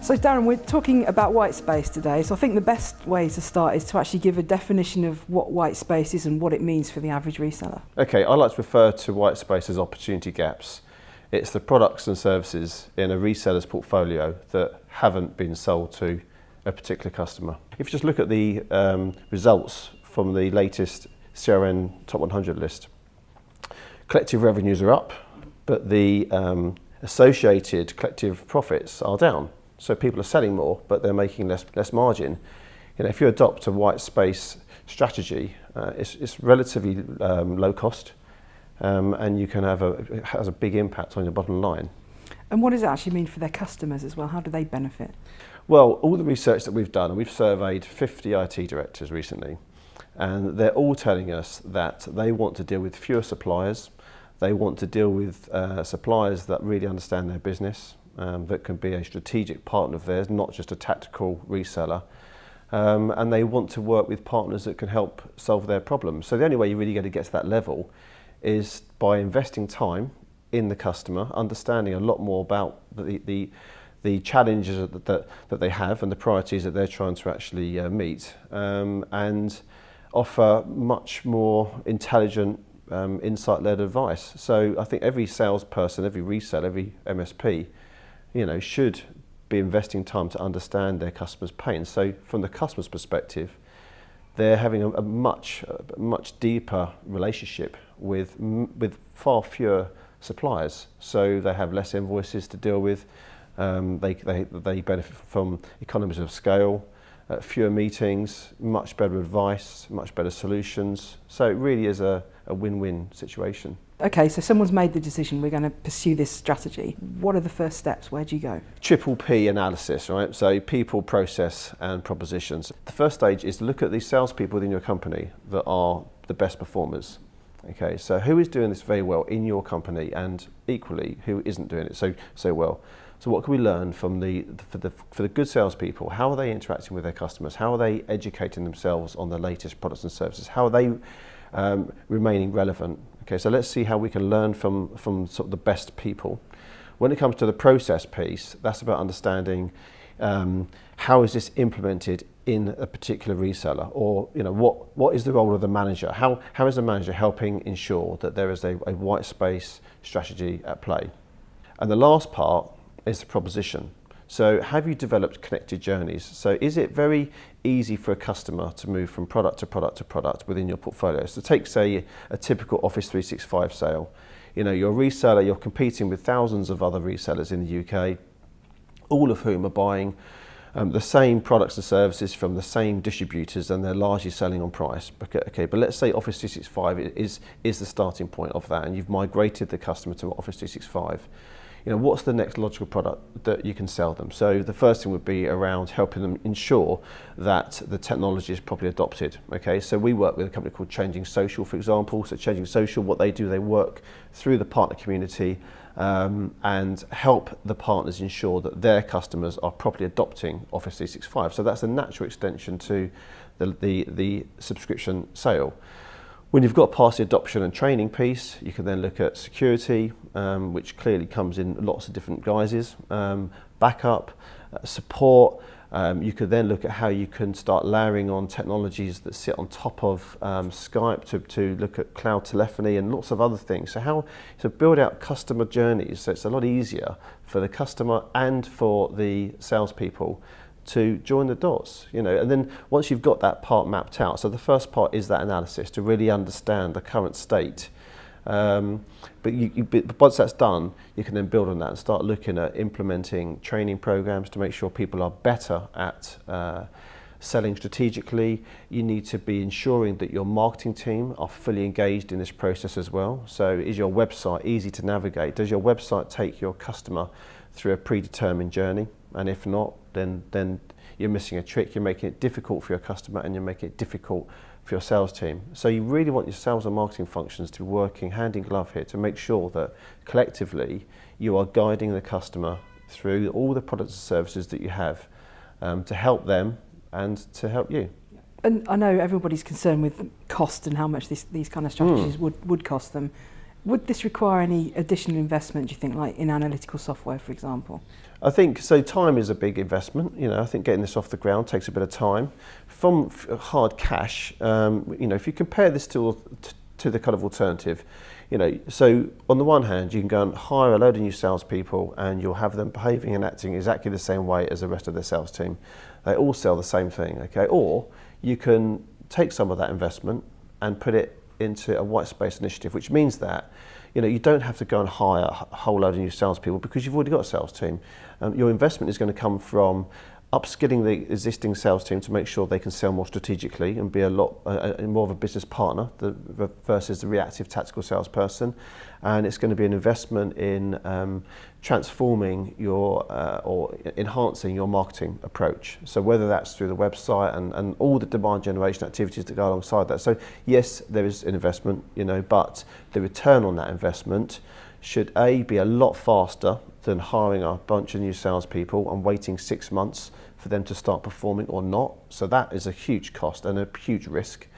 So Darren, we're talking about white space today, so I think the best way to start is to actually give a definition of what white space is and what it means for the average reseller. Okay, I like to refer to white space as opportunity gaps. It's the products and services in a reseller's portfolio that haven't been sold to a particular customer. If you just look at the results from the latest CRN Top 100 list, collective revenues are up, but the associated collective profits are down. So people are selling more, but they're making less margin. You know, if you adopt a white space strategy, it's relatively low cost, and you can have it has a big impact on your bottom line. And what does it actually mean for their customers as well? How do they benefit? Well, all the research that we've done, and we've surveyed 50 IT directors recently, and they're all telling us that they want to deal with fewer suppliers. They want to deal with suppliers that really understand their business, that can be a strategic partner of theirs, not just a tactical reseller. And they want to work with partners that can help solve their problems. So the only way you really get to that level is by investing time in the customer, understanding a lot more about the challenges that they have and the priorities that they're trying to actually meet, and offer much more intelligent, insight-led advice. So I think every salesperson, every reseller, every MSP, should be investing time to understand their customers' pain. So from the customer's perspective, they're having a much deeper relationship with far fewer suppliers. So they have less invoices to deal with. They benefit from economies of scale, fewer meetings, much better advice, much better solutions. So it really is a win-win situation. Okay, so someone's made the decision, we're going to pursue this strategy. What are the first steps? Where do you go? Triple P analysis, right? So people, process and propositions. The first stage is to look at the salespeople within your company that are the best performers. Okay, so who is doing this very well in your company, and equally who isn't doing it so well? So what can we learn from for the good salespeople? How are they interacting with their customers? How are they educating themselves on the latest products and services? How are they remaining relevant? Okay, so let's see how we can learn from sort of the best people. When it comes to the process piece, that's about understanding how is this implemented in a particular reseller, or what is the role of the manager? How is the manager helping ensure that there is a white space strategy at play? And the last part is the proposition. So have you developed connected journeys? So is it very easy for a customer to move from product to product to product within your portfolio? So take, say, a typical Office 365 sale. You're a reseller, you're competing with thousands of other resellers in the UK, all of whom are buying the same products and services from the same distributors, and they're largely selling on price. Okay, but let's say Office 365 is the starting point of that, and you've migrated the customer to Office 365. What's the next logical product that you can sell them? So the first thing would be around helping them ensure that the technology is properly adopted. Okay, so we work with a company called Changing Social, for example. So Changing Social, what they do, they work through the partner community and help the partners ensure that their customers are properly adopting Office 365. So that's a natural extension to the subscription sale. When you've got past the adoption and training piece, you can then look at security, which clearly comes in lots of different guises, backup, support. You could then look at how you can start layering on technologies that sit on top of Skype to look at cloud telephony and lots of other things. So how to build out customer journeys so it's a lot easier for the customer and for the salespeople to join the dots, and then once you've got that part mapped out, so the first part is that analysis to really understand the current state. But once that's done, you can then build on that and start looking at implementing training programs to make sure people are better at selling strategically. You need to be ensuring that your marketing team are fully engaged in this process as well. So is your website easy to navigate? Does your website take your customer through a predetermined journey? And if not, then you're missing a trick. You're making it difficult for your customer, and you're making it difficult for your sales team. So you really want your sales and marketing functions to be working hand in glove here to make sure that collectively you are guiding the customer through all the products and services that you have to help them and to help you. And I know everybody's concerned with cost and how much these kind of strategies would cost them. Would this require any additional investment, do you think, like in analytical software, for example? I think so. Time is a big investment. I think getting this off the ground takes a bit of time. From hard cash, if you compare this to the kind of alternative, so on the one hand, you can go and hire a load of new salespeople, and you'll have them behaving and acting exactly the same way as the rest of the sales team. They all sell the same thing, okay? Or you can take some of that investment and put it into a white space initiative, which means that you don't have to go and hire a whole load of new salespeople because you've already got a sales team. Your investment is going to come from upskilling the existing sales team to make sure they can sell more strategically and be a lot more of a business partner versus the reactive tactical salesperson. And it's going to be an investment in transforming your or enhancing your marketing approach. So whether that's through the website and all the demand generation activities that go alongside that. So yes, there is an investment, but the return on that investment should be a lot faster than hiring a bunch of new salespeople and waiting 6 months for them to start performing or not. So that is a huge cost and a huge risk.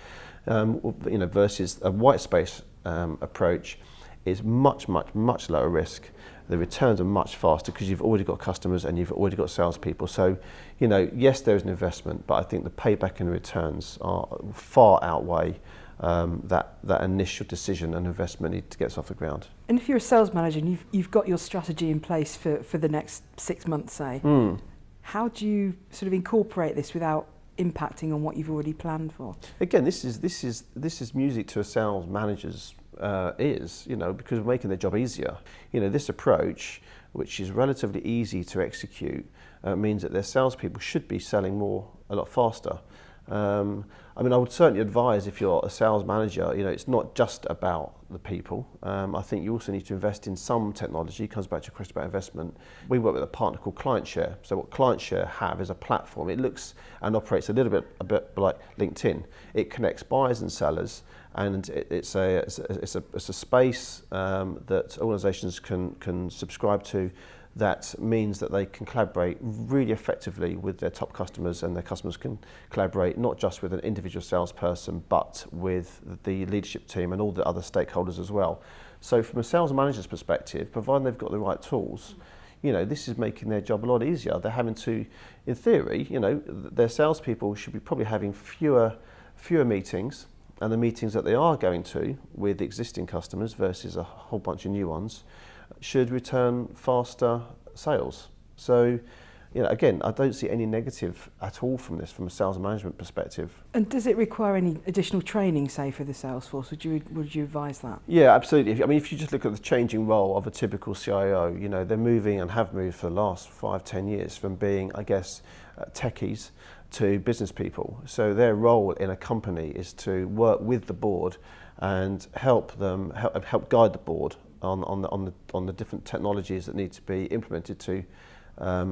Versus a white space approach is much lower risk. The returns are much faster because you've already got customers and you've already got salespeople. So, yes, there is an investment, but I think the payback and returns are far outweigh that initial decision and investment need to get us off the ground. And if you're a sales manager and you've got your strategy in place for the next 6 months, say, how do you sort of incorporate this without impacting on what you've already planned for? Again, this is music to a sales manager's ears, because we're making their job easier. This approach, which is relatively easy to execute, means that their salespeople should be selling more a lot faster. I would certainly advise, if you're a sales manager, it's not just about the people. I think you also need to invest in some technology. It comes back to your question about investment. We work with a partner called ClientShare. So what ClientShare have is a platform. It looks and operates a bit like LinkedIn. It connects buyers and sellers, and it's a space that organisations can subscribe to. That means that they can collaborate really effectively with their top customers, and their customers can collaborate not just with an individual salesperson, but with the leadership team and all the other stakeholders as well. So from a sales manager's perspective, providing they've got the right tools, this is making their job a lot easier. They're having to, in theory, their salespeople should be probably having fewer meetings, and the meetings that they are going to with existing customers versus a whole bunch of new ones should return faster sales. So, again, I don't see any negative at all from this from a sales management perspective. And does it require any additional training, say, for the sales force? Would you advise that? Yeah, absolutely. If you just look at the changing role of a typical CIO, they're moving and have moved for the last 5-10 years from being, I guess, techies to business people. So their role in a company is to work with the board and help guide the board on the different technologies that need to be implemented to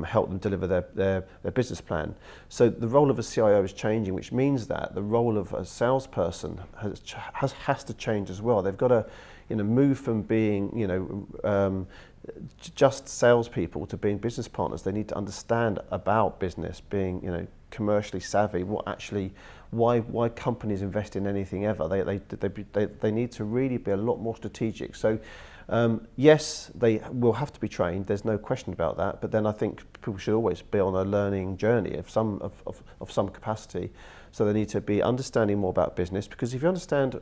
help them deliver their business plan. So the role of a CIO is changing, which means that the role of a salesperson has to change as well. They've got to move from being just salespeople to being business partners. They need to understand about business, being commercially savvy, why companies invest in anything ever. They need to really be a lot more strategic. So yes, they will have to be trained. There's no question about that. But then I think people should always be on a learning journey of some capacity. So they need to be understanding more about business, because if you understand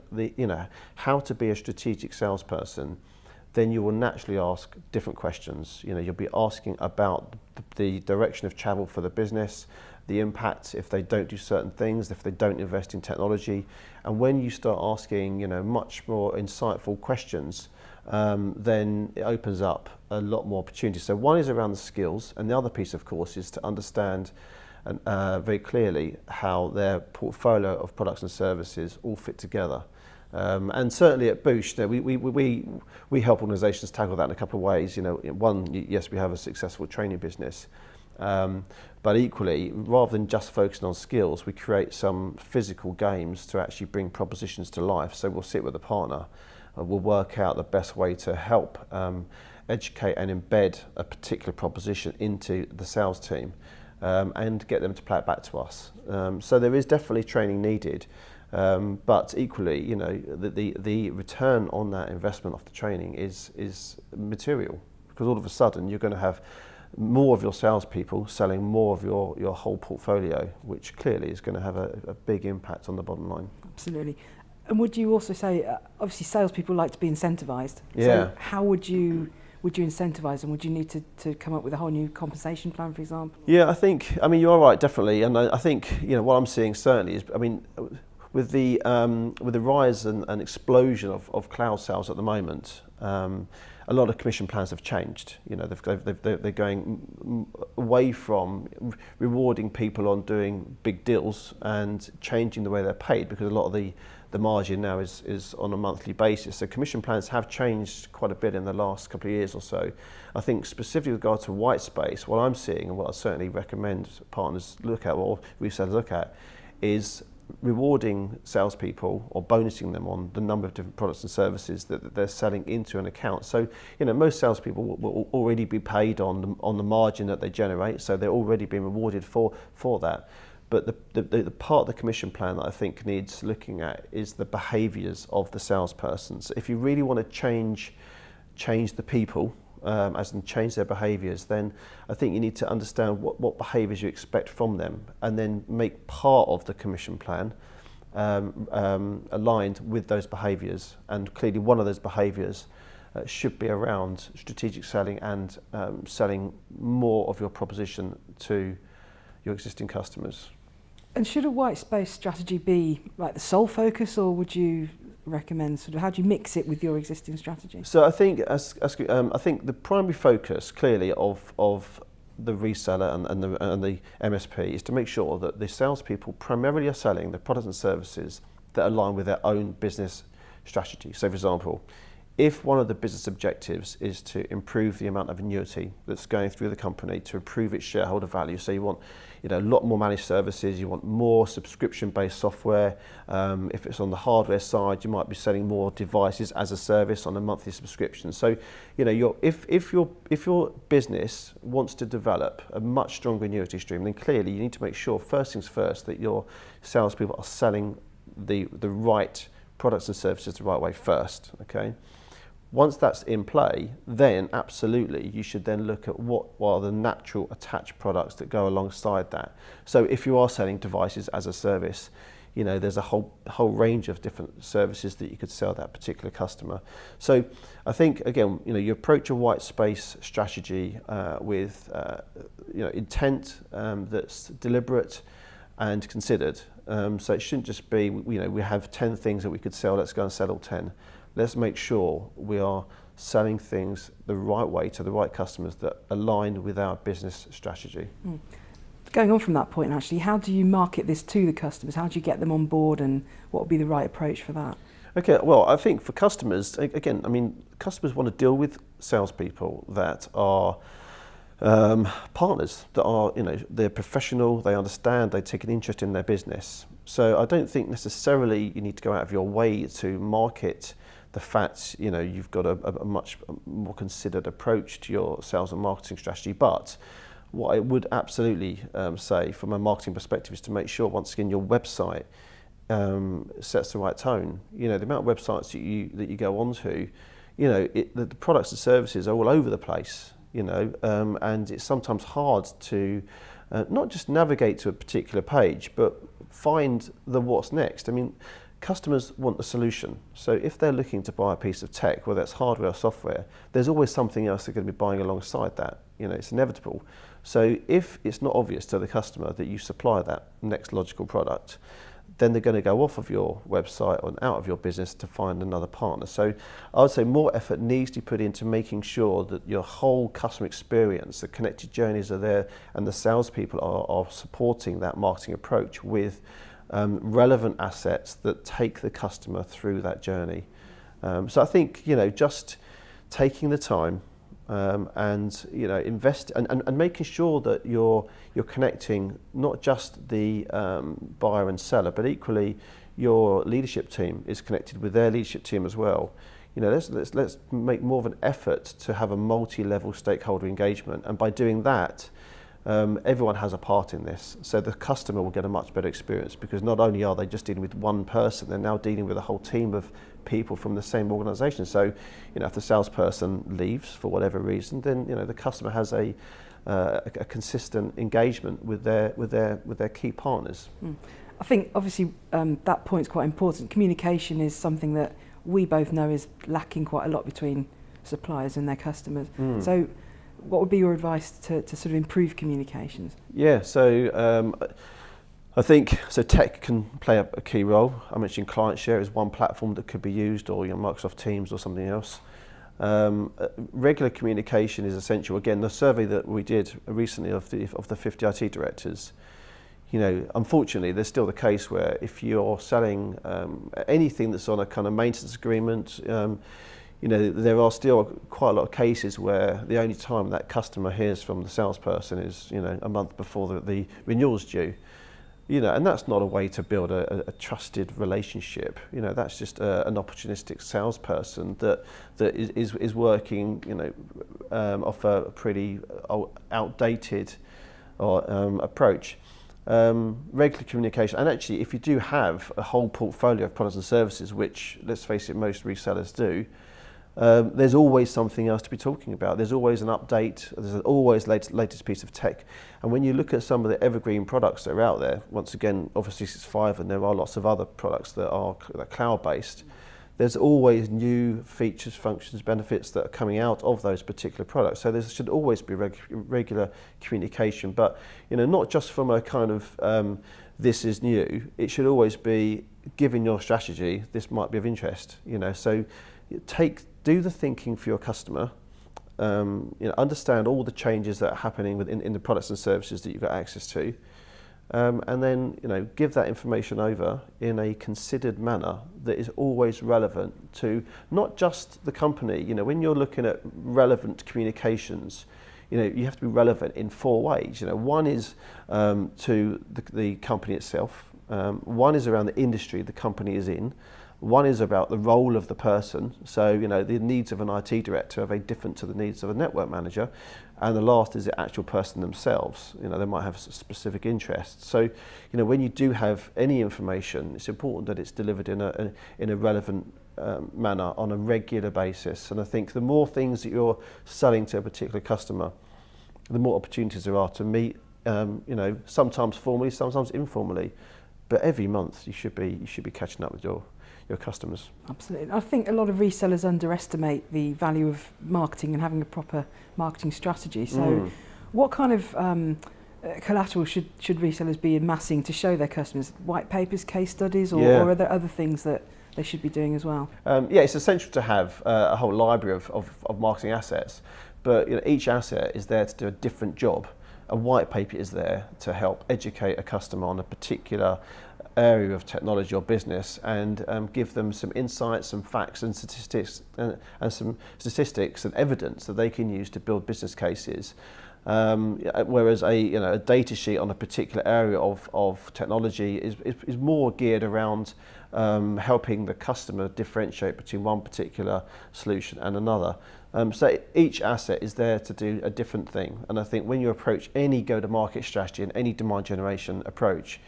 how to be a strategic salesperson, then you will naturally ask different questions. You'll be asking about the direction of travel for the business, the impact if they don't do certain things, if they don't invest in technology. And when you start asking, much more insightful questions, then it opens up a lot more opportunities. So one is around the skills, and the other piece, of course, is to understand very clearly how their portfolio of products and services all fit together. And certainly at Boosh, we help organisations tackle that in a couple of ways. One, yes, we have a successful training business, but equally, rather than just focusing on skills, we create some physical games to actually bring propositions to life. So we'll sit with a partner, we'll work out the best way to help educate and embed a particular proposition into the sales team, and get them to play it back to us. So there is definitely training needed. But equally, you know, the return on that investment of the training is material, because all of a sudden you're going to have more of your salespeople selling more of your whole portfolio, which clearly is going to have a big impact on the bottom line. Absolutely. And would you also say, obviously salespeople like to be incentivized. Yeah. So how would you incentivize them? Would you need to come up with a whole new compensation plan, for example? Yeah, I mean, you are right, definitely. And I think, you know, what I'm seeing certainly is, I mean, with the rise and explosion of cloud sales at the moment, a lot of commission plans have changed. You know, they're going away from rewarding people on doing big deals and changing the way they're paid, because a lot of the margin now is on a monthly basis. So commission plans have changed quite a bit in the last couple of years or so. I think specifically with regard to whitespace, what I'm seeing and what I certainly recommend partners look at, or resellers look at, is rewarding salespeople or bonusing them on the number of different products and services that they're selling into an account. So, you know, most salespeople will already be paid on the margin that they generate, so they're already being rewarded for that. But the part of the commission plan that I think needs looking at is the behaviours of the salesperson. So if you really want to change the people, as in change their behaviours, then I think you need to understand what behaviours you expect from them, and then make part of the commission plan aligned with those behaviours. And clearly one of those behaviours should be around strategic selling and selling more of your proposition to your existing customers. And should a white space strategy be like the sole focus, or would you recommend sort of, how do you mix it with your existing strategy? So I think I think the primary focus clearly of the reseller and the MSP is to make sure that the salespeople primarily are selling the products and services that align with their own business strategy. So for example, if one of the business objectives is to improve the amount of annuity that's going through the company, to improve its shareholder value, so you want, you know, a lot more managed services, you want more subscription-based software. If it's on the hardware side, you might be selling more devices as a service on a monthly subscription. So, you know, if your business wants to develop a much stronger annuity stream, then clearly you need to make sure, first things first, that your salespeople are selling the right products and services the right way first. Okay. Once that's in play, then absolutely you should then look at what are the natural attached products that go alongside that. So if you are selling devices as a service, you know, there's a whole range of different services that you could sell that particular customer. So I think, again, you know, you approach a white space strategy with you know, intent that's deliberate and considered. So it shouldn't just be, you know, we have 10 things that we could sell, let's go and sell all 10. Let's make sure we are selling things the right way to the right customers that align with our business strategy. Going on from that point, actually, how do you market this to the customers? How do you get them on board, and what would be the right approach for that? Okay, well, I think for customers, again, I mean, customers want to deal with salespeople that are partners, that are, you know, they're professional, they understand, they take an interest in their business. So I don't think necessarily you need to go out of your way to market the fact, you know, you've got a much more considered approach to your sales and marketing strategy. But what I would absolutely say from a marketing perspective is to make sure, once again, your website sets the right tone. You know, the amount of websites that you go onto, you know, the products and services are all over the place, you know, and it's sometimes hard to not just navigate to a particular page, but find the what's next. I mean, customers want a solution. So if they're looking to buy a piece of tech, whether it's hardware or software, there's always something else they're going to be buying alongside that. You know, it's inevitable. So if it's not obvious to the customer that you supply that next logical product, then they're going to go off of your website and out of your business to find another partner. So I would say more effort needs to be put into making sure that your whole customer experience, the connected journeys are there, and the salespeople are supporting that marketing approach with relevant assets that take the customer through that journey. So I think, you know, just taking the time and, you know, invest and making sure that you're connecting not just the buyer and seller, but equally your leadership team is connected with their leadership team as well. You know, let's make more of an effort to have a multi-level stakeholder engagement, and by doing that, everyone has a part in this. So the customer will get a much better experience, because not only are they just dealing with one person, they're now dealing with a whole team of people from the same organisation. So, if the salesperson leaves for whatever reason, then the customer has a consistent engagement with their key partners. I think obviously that point's quite important. Communication is something that we both know is lacking quite a lot between suppliers and their customers. So what would be your advice to sort of improve communications? Yeah, so I think tech can play a key role. I mentioned client share is one platform that could be used, or Microsoft Teams or something else. Regular communication is essential. Again, the survey that we did recently of the 50 IT directors, unfortunately, there's still the case where if you're selling anything that's on a kind of maintenance agreement, there are still quite a lot of cases where the only time that customer hears from the salesperson is, a month before the renewal's due. And that's not a way to build a trusted relationship. That's just an opportunistic salesperson that is working, off a pretty outdated approach. Regular communication, and actually, if you do have a whole portfolio of products and services, which, let's face it, most resellers do, there's always something else to be talking about. There's always an update. There's always latest piece of tech. And when you look at some of the evergreen products that are out there, once again, Office 365, and there are lots of other products that are cloud-based, there's always new features, functions, benefits that are coming out of those particular products. So there should always be regular communication, but not just from a kind of this is new. It should always be, given your strategy, this might be of interest. So do the thinking for your customer. Understand all the changes that are happening in the products and services that you've got access to. And then give that information over in a considered manner that is always relevant to not just the company. When you're looking at relevant communications, you have to be relevant in four ways. One is to the company itself. One is around the industry the company is in. One is about the role of the person. So, the needs of an IT director are very different to the needs of a network manager. And the last is the actual person themselves. They might have specific interests. So, when you do have any information, it's important that it's delivered in a relevant manner on a regular basis. And I think the more things that you're selling to a particular customer, the more opportunities there are to meet, sometimes formally, sometimes informally. But every month you should be catching up with your customers. Absolutely. I think a lot of resellers underestimate the value of marketing and having a proper marketing strategy. So what kind of collateral should resellers be amassing to show their customers? White papers, case studies, or are there other things that they should be doing as well? It's essential to have a whole library of marketing assets, but each asset is there to do a different job. A white paper is there to help educate a customer on a particular area of technology or business, and give them some insights, some facts and statistics, and some statistics and evidence that they can use to build business cases. Whereas a data sheet on a particular area of technology is more geared around helping the customer differentiate between one particular solution and another. So each asset is there to do a different thing. And I think when you approach any go-to-market strategy and any demand generation approach,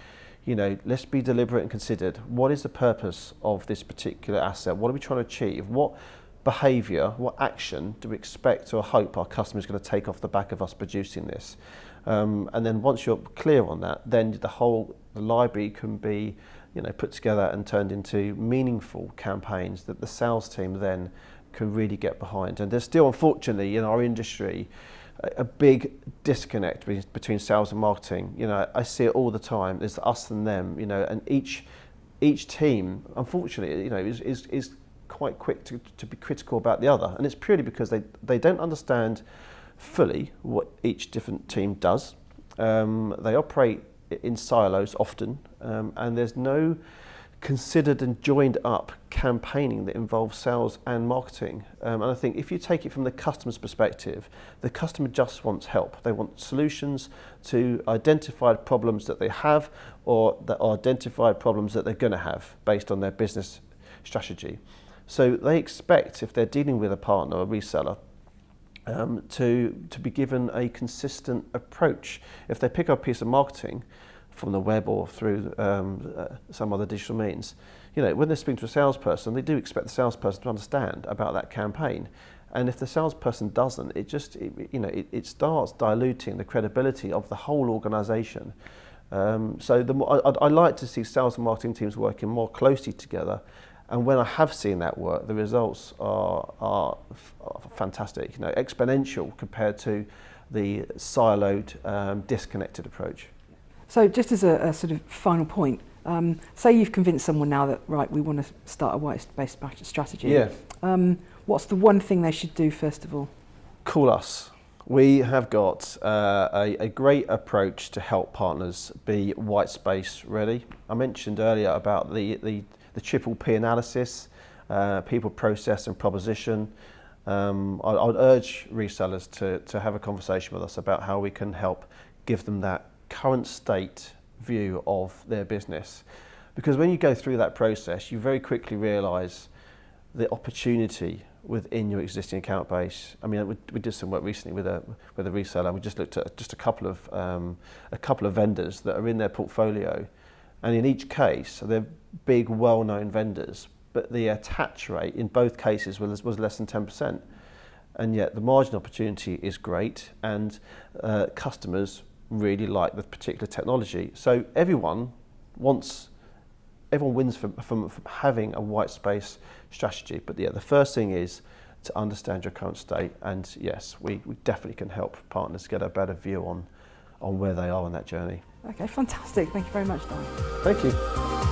let's be deliberate and considered. What is the purpose of this particular asset? What are we trying to achieve? What behaviour, what action do we expect or hope our customer is going to take off the back of us producing this? And then once you're clear on that, then the library can be put together and turned into meaningful campaigns that the sales team then can really get behind. And there's still, unfortunately, in our industry, a big disconnect between sales and marketing. I see it all the time. There's us and them, and each team, unfortunately, is quite quick to be critical about the other. And it's purely because they don't understand fully what each different team does. They operate in silos often, and there's no considered and joined up campaigning that involves sales and marketing. And I think if you take it from the customer's perspective, the customer just wants help. They want solutions to identified problems that they have, or that are identified problems that they're going to have based on their business strategy. So they expect, if they're dealing with a partner or a reseller, to be given a consistent approach. If they pick up a piece of marketing from the web or through some other digital means, when they're speaking to a salesperson, they do expect the salesperson to understand about that campaign. And if the salesperson doesn't, it starts diluting the credibility of the whole organisation. So I like to see sales and marketing teams working more closely together. And when I have seen that work, the results are fantastic, exponential compared to the siloed, disconnected approach. So just as a sort of final point, say you've convinced someone now that, right, we want to start a white-space strategy. Yeah. What's the one thing they should do first of all? Call us. We have got a great approach to help partners be white space ready. I mentioned earlier about the triple P analysis, people, process and proposition. I would urge resellers to have a conversation with us about how we can help give them that current state view of their business. Because when you go through that process, you very quickly realise the opportunity within your existing account base. I mean, we did some work recently with a reseller. We just looked at just a couple of vendors that are in their portfolio, and in each case, they're big, well-known vendors, but the attach rate in both cases was less than 10%, and yet the margin opportunity is great, and customers really like the particular technology. So everyone wins from having a white space strategy. But yeah, the first thing is to understand your current state. And yes, we definitely can help partners get a better view on where they are on that journey. Okay, fantastic. Thank you very much, Dan. Thank you.